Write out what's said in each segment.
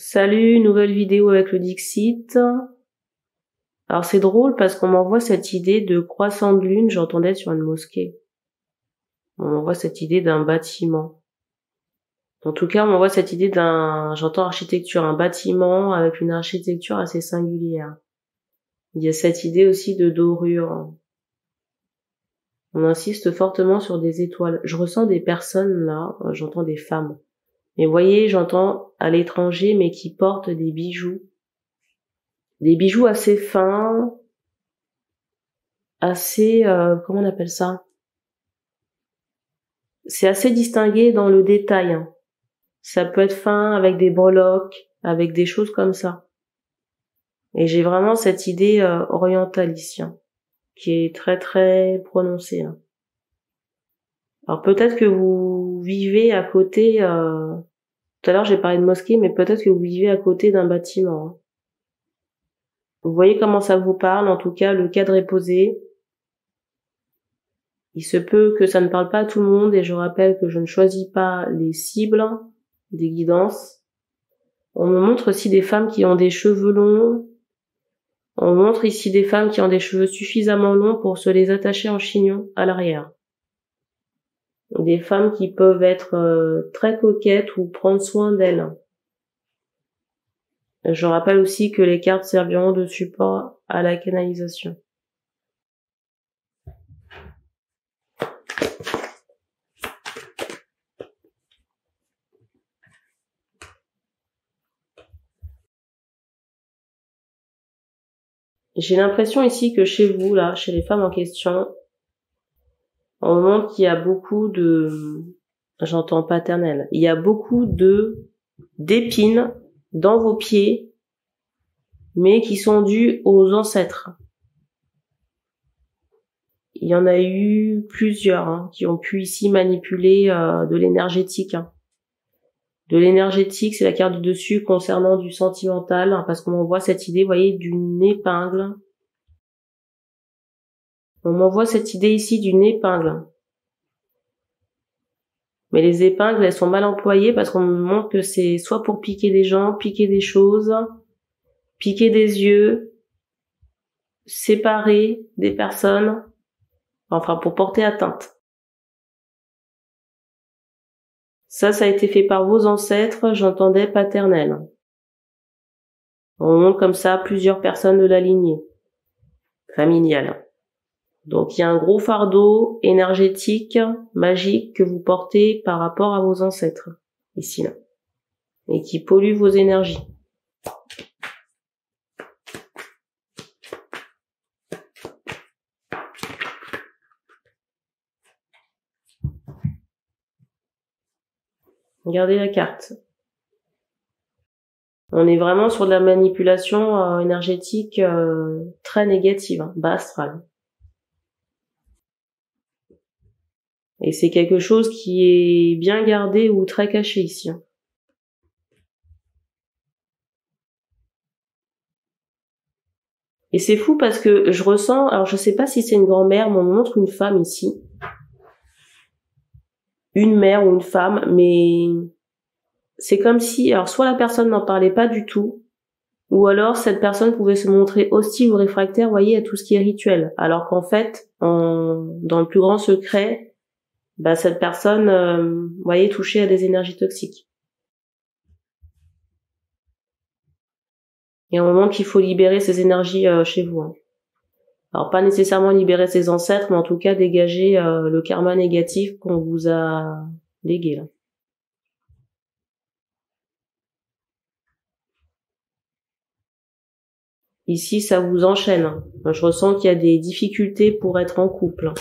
Salut, nouvelle vidéo avec le Dixit. Alors c'est drôle parce qu'on m'envoie cette idée de croissant de lune, j'entendais sur une mosquée. On m'envoie cette idée d'un bâtiment. En tout cas, on m'envoie cette idée j'entends architecture, un bâtiment avec une architecture assez singulière. Il y a cette idée aussi de dorure. On insiste fortement sur des étoiles. Je ressens des personnes là, j'entends des femmes. Mais vous voyez, j'entends à l'étranger, mais qui portent des bijoux. Des bijoux assez fins, assez, comment on appelle ça? C'est assez distingué dans le détail, hein. Ça peut être fin avec des breloques, avec des choses comme ça. Et j'ai vraiment cette idée orientale ici, hein, qui est très très prononcée, hein. Alors peut-être que vous vivez à côté, tout à l'heure j'ai parlé de mosquée, mais peut-être que vous vivez à côté d'un bâtiment, hein. Vous voyez comment ça vous parle, en tout cas le cadre est posé. Il se peut que ça ne parle pas à tout le monde, et je rappelle que je ne choisis pas les cibles des guidances. On me montre aussi des femmes qui ont des cheveux longs. On me montre ici des femmes qui ont des cheveux suffisamment longs pour se les attacher en chignon à l'arrière. Des femmes qui peuvent être très coquettes ou prendre soin d'elles. Je rappelle aussi que les cartes serviront de support à la canalisation. J'ai l'impression ici que chez vous, là, chez les femmes en question, on me montre qu'il y a beaucoup de, j'entends paternel, il y a beaucoup d'épines dans vos pieds, mais qui sont dues aux ancêtres. Il y en a eu plusieurs, hein, qui ont pu ici manipuler de l'énergétique, hein. De l'énergétique, c'est la carte du dessus concernant du sentimental, hein, parce qu'on m'envoie cette idée, vous voyez, d'une épingle. On m'envoie cette idée ici d'une épingle. Mais les épingles, elles sont mal employées parce qu'on me montre que c'est soit pour piquer des gens, piquer des choses, piquer des yeux, séparer des personnes, enfin pour porter atteinte. Ça a été fait par vos ancêtres, j'entendais paternel. On montre comme ça plusieurs personnes de la lignée familiale. Donc il y a un gros fardeau énergétique, magique que vous portez par rapport à vos ancêtres, ici là, et qui pollue vos énergies. Regardez la carte. On est vraiment sur de la manipulation énergétique très négative, hein, bas astrale. Et c'est quelque chose qui est bien gardé ou très caché ici, hein. Et c'est fou parce que je ressens, alors je sais pas si c'est une grand-mère, mais on me montre une femme ici. Une mère ou une femme, mais c'est comme si, alors soit la personne n'en parlait pas du tout, ou alors cette personne pouvait se montrer hostile ou réfractaire, vous voyez, à tout ce qui est rituel. Alors qu'en fait, dans le plus grand secret, cette personne, vous voyez, touchait à des énergies toxiques. Et à un moment qu'il faut libérer ces énergies chez vous, hein. Alors pas nécessairement libérer ses ancêtres, mais en tout cas dégager le karma négatif qu'on vous a légué là. Ici, ça vous enchaîne, hein. Je ressens qu'il y a des difficultés pour être en couple.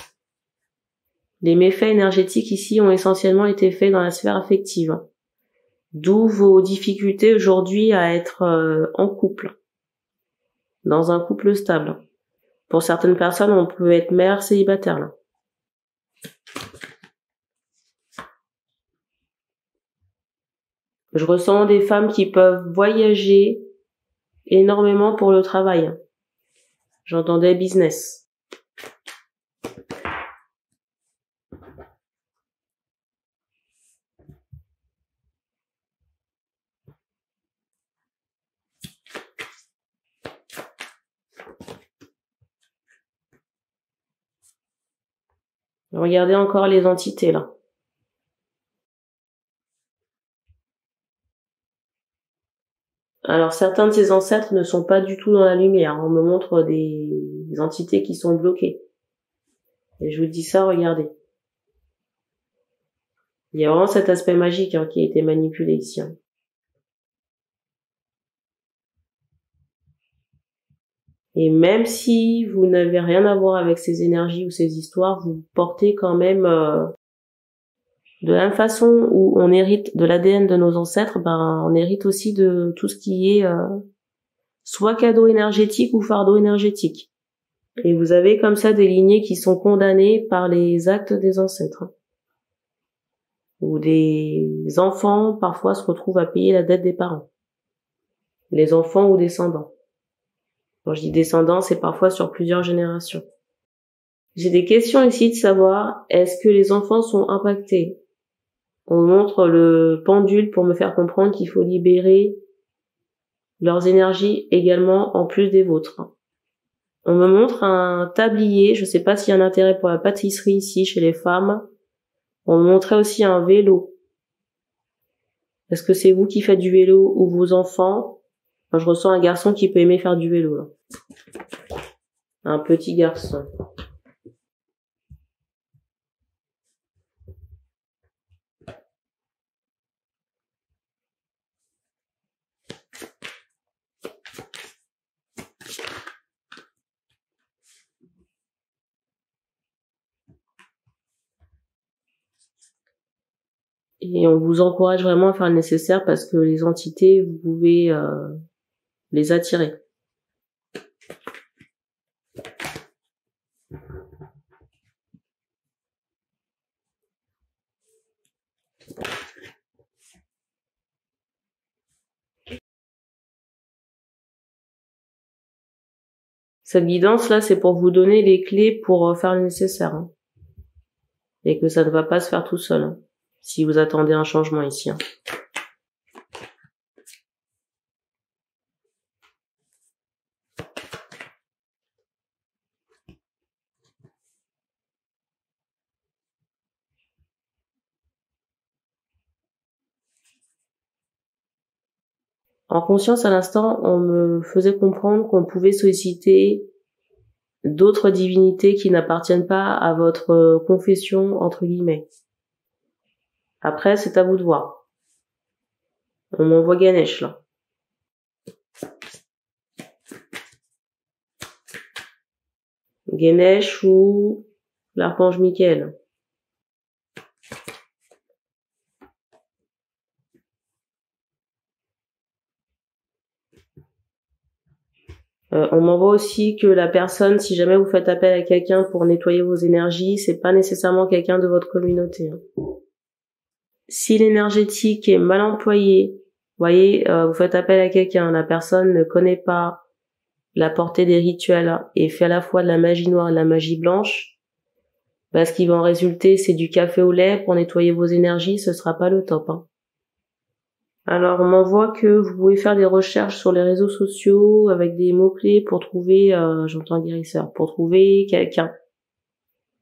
Les méfaits énergétiques ici ont essentiellement été faits dans la sphère affective. D'où vos difficultés aujourd'hui à être en couple, dans un couple stable. Pour certaines personnes, on peut être mère célibataire là. Je ressens des femmes qui peuvent voyager énormément pour le travail. J'entendais business. Regardez encore les entités, là. Alors, certains de ces ancêtres ne sont pas du tout dans la lumière. On me montre des entités qui sont bloquées. Et je vous dis ça, regardez. Il y a vraiment cet aspect magique qui a été manipulé ici. Et même si vous n'avez rien à voir avec ces énergies ou ces histoires, vous portez quand même, de la même façon où on hérite de l'ADN de nos ancêtres, on hérite aussi de tout ce qui est soit cadeau énergétique ou fardeau énergétique. Et vous avez comme ça des lignées qui sont condamnées par les actes des ancêtres. Où des enfants parfois se retrouvent à payer la dette des parents. Les enfants ou descendants. Quand je dis descendants, c'est parfois sur plusieurs générations. J'ai des questions ici de savoir, est-ce que les enfants sont impactés? On montre le pendule pour me faire comprendre qu'il faut libérer leurs énergies également en plus des vôtres. On me montre un tablier, je sais pas s'il y a un intérêt pour la pâtisserie ici chez les femmes. On me montrait aussi un vélo. Est-ce que c'est vous qui faites du vélo ou vos enfants? Enfin, je ressens un garçon qui peut aimer faire du vélo, là. Un petit garçon. Et on vous encourage vraiment à faire le nécessaire parce que les entités, vous pouvez les attirer. Cette guidance-là, c'est pour vous donner les clés pour faire le nécessaire. Et que ça ne va pas se faire tout seul. Si vous attendez un changement ici. En conscience, à l'instant, on me faisait comprendre qu'on pouvait solliciter d'autres divinités qui n'appartiennent pas à votre confession, entre guillemets. Après, c'est à vous de voir. On m'envoie Ganesh, là. Ganesh ou l'archange Michael. On m'envoie aussi que la personne, si jamais vous faites appel à quelqu'un pour nettoyer vos énergies, c'est pas nécessairement quelqu'un de votre communauté. Si l'énergétique est mal employée, voyez, vous faites appel à quelqu'un, la personne ne connaît pas la portée des rituels et fait à la fois de la magie noire et de la magie blanche, ce qui va en résulter, c'est du café au lait pour nettoyer vos énergies, ce sera pas le top. Alors, on m'envoie que vous pouvez faire des recherches sur les réseaux sociaux avec des mots-clés pour trouver, j'entends guérisseur, pour trouver quelqu'un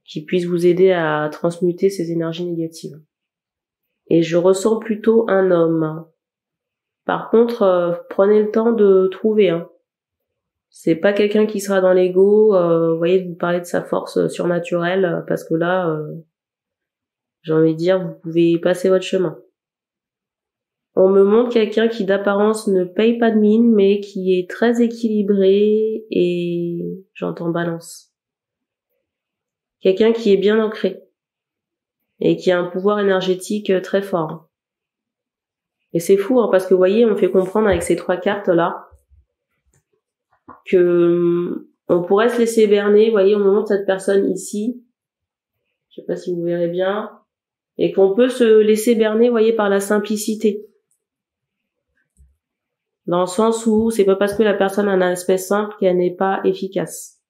qui puisse vous aider à transmuter ces énergies négatives. Et je ressens plutôt un homme. Par contre, prenez le temps de trouver. C'est pas quelqu'un qui sera dans l'ego, vous voyez, de vous parler de sa force surnaturelle, parce que là, j'ai envie de dire, vous pouvez passer votre chemin. On me montre quelqu'un qui d'apparence ne paye pas de mine, mais qui est très équilibré et j'entends balance. Quelqu'un qui est bien ancré et qui a un pouvoir énergétique très fort. Et c'est fou, parce que vous voyez, on me fait comprendre avec ces 3 cartes là que on pourrait se laisser berner. Vous voyez, on me montre cette personne ici. Je sais pas si vous verrez bien. Et qu'on peut se laisser berner, vous voyez, par la simplicité. Dans le sens où c'est pas parce que la personne a un aspect simple qu'elle n'est pas efficace.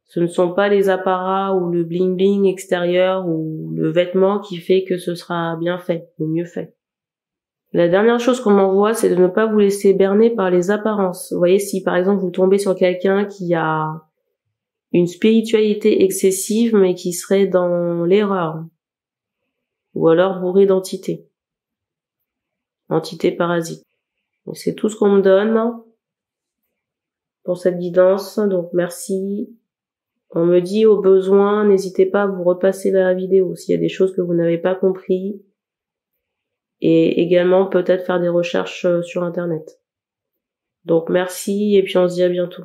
Ce ne sont pas les apparats ou le bling bling extérieur ou le vêtement qui fait que ce sera bien fait ou mieux fait. La dernière chose qu'on m'envoie, c'est de ne pas vous laisser berner par les apparences. Vous voyez, si par exemple vous tombez sur quelqu'un qui a une spiritualité excessive, mais qui serait dans l'erreur. Ou alors bourré d'entités. Entités parasites. C'est tout ce qu'on me donne pour cette guidance. Donc merci. On me dit au besoin, n'hésitez pas à vous repasser la vidéo s'il y a des choses que vous n'avez pas compris. Et également peut-être faire des recherches sur internet. Donc merci et puis on se dit à bientôt.